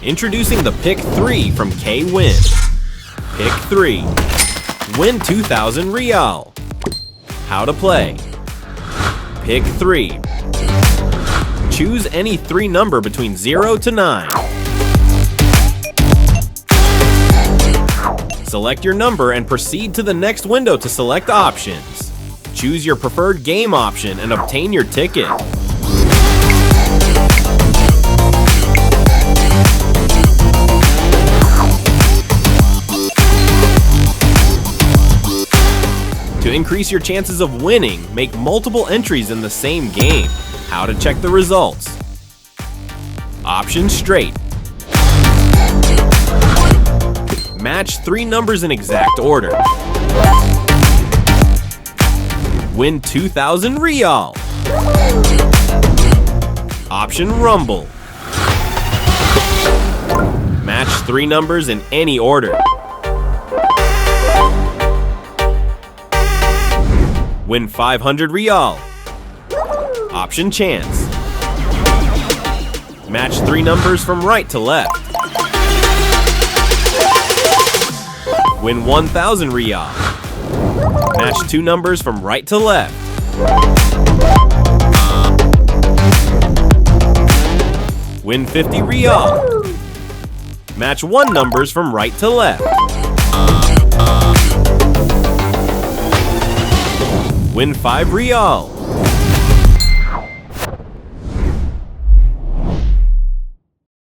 Introducing the PICK3 from KWINN. PICK3. Win 2,000 Real. How to play. PICK3. Choose any 3 number between 0 to 9. Select your number and proceed to the next window to select options. Choose your preferred game option and obtain your ticket. To increase your chances of winning, make multiple entries in the same game. How to check the results. Option straight. Match 3 numbers in exact order. Win 2,000 Real. Option rumble. Match 3 numbers in any order. Win 500 Real. Option chance. Match 3 numbers from right to left. Win 1,000 Real. Match 2 numbers from right to left. Win 50 Real. Match 1 numbers from right to left. Win 5 Real.